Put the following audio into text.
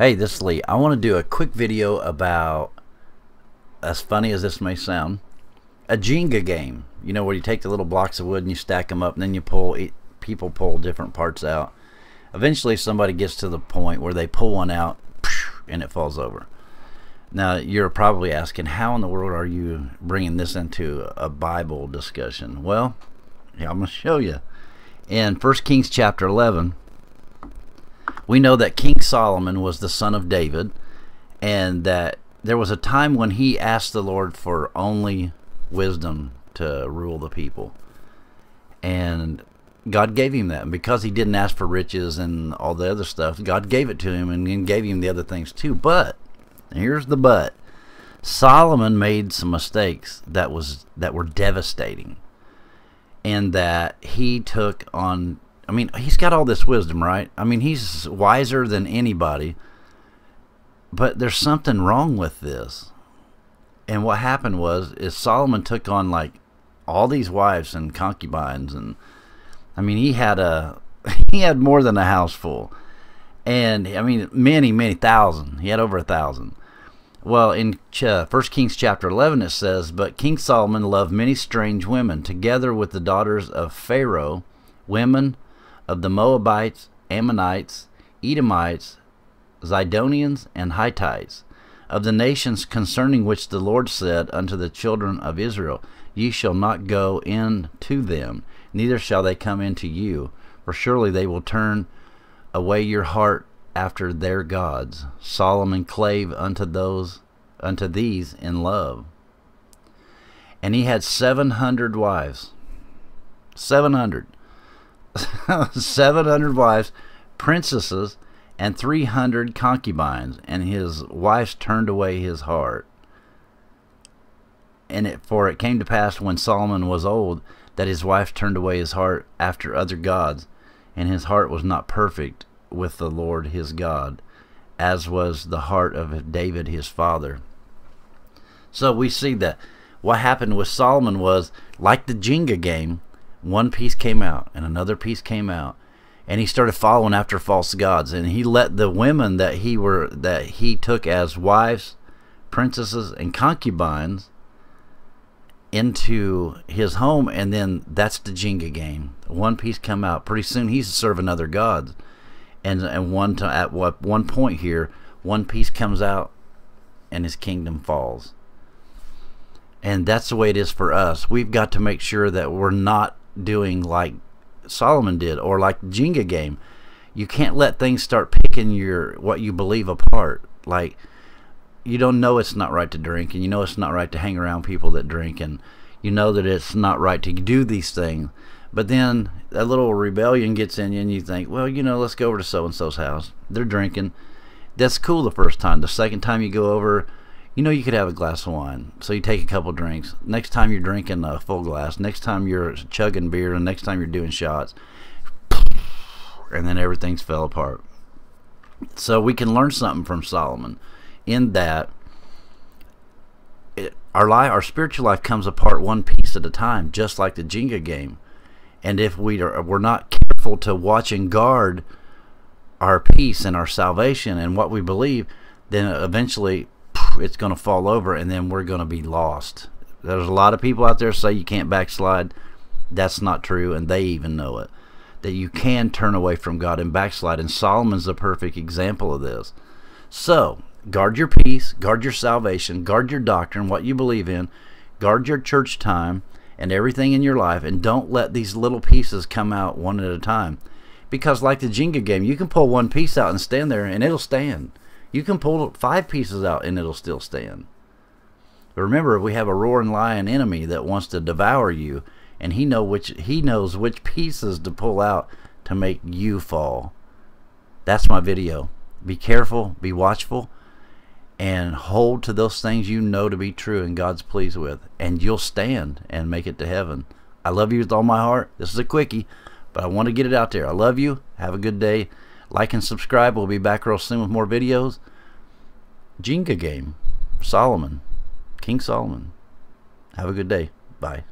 Hey, this is Lee. I want to do a quick video about, as funny as this may sound, a Jinga game. You know, where you take the little blocks of wood and you stack them up, and then you people pull different parts out. Eventually somebody gets to the point where they pull one out and it falls over. Now you're probably asking, how in the world are you bringing this into a Bible discussion? Well, yeah, I'm going to show you. In 1 Kings chapter 11, we know that King Solomon was the son of David, and that there was a time when he asked the Lord for only wisdom to rule the people, and God gave him that. And because he didn't ask for riches and all the other stuff, God gave it to him, and then gave him the other things too. But here's the but: Solomon made some mistakes that were devastating, and that he took on. I mean, he's got all this wisdom, right? I mean, he's wiser than anybody, but there's something wrong with this. And what happened is Solomon took on like all these wives and concubines, and I mean, he had more than a house full, and I mean, many thousand. He had over 1,000. Well, in 1 Kings chapter 11 it says, "But King Solomon loved many strange women, together with the daughters of Pharaoh, women of the Moabites, Ammonites, Edomites, Zidonians, and Hittites, of the nations concerning which the Lord said unto the children of Israel, Ye shall not go in to them, neither shall they come into you, for surely they will turn away your heart after their gods. Solomon clave unto these in love. And he had 700 wives." 700. 700 wives, princesses, and 300 concubines, and his wives turned away his heart. For it came to pass, when Solomon was old, that his wife turned away his heart after other gods, and his heart was not perfect with the Lord his God, as was the heart of David his father. So we see that what happened with Solomon was, like the Jinga game, one piece came out and another piece came out, and he started following after false gods, and he let the women that he took as wives, princesses, and concubines into his home. And then that's the Jinga game. One piece come out. Pretty soon he's serving other gods, and at one point here, one piece comes out and his kingdom falls. And that's the way it is for us. We've got to make sure that we're not doing like Solomon did, or like the Jinga game. You can't let things start picking what you believe apart. Like, you don't know it's not right to drink, and you know it's not right to hang around people that drink, and you know that it's not right to do these things, but then a little rebellion gets in you, and you think, well, you know, let's go over to so and so's house. They're drinking. That's cool the first time. The second time you go over, you know, you could have a glass of wine, so you take a couple drinks. Next time you're drinking a full glass. Next time you're chugging beer, and next time you're doing shots, and then everything's fell apart. So we can learn something from Solomon, in that our spiritual life comes apart one piece at a time, just like the Jinga game. And if we're not careful to watch and guard our peace and our salvation and what we believe, then eventually it's going to fall over, and then we're going to be lost. There's a lot of people out there say you can't backslide. That's not true, and they even know it. That you can turn away from God and backslide, and Solomon's a perfect example of this. So guard your peace, guard your salvation, guard your doctrine, what you believe in, guard your church time and everything in your life, and don't let these little pieces come out one at a time. Because like the Jinga game, you can pull one piece out and stand there, and it'll stand. You can pull 5 pieces out and it'll still stand. But remember, we have a roaring lion enemy that wants to devour you, and he knows which pieces to pull out to make you fall. That's my video. Be careful, be watchful, and hold to those things you know to be true and God's pleased with, and you'll stand and make it to heaven. I love you with all my heart. This is a quickie, but I want to get it out there. I love you. Have a good day. Like and subscribe. We'll be back real soon with more videos. Jinga game. Solomon. King Solomon. Have a good day. Bye.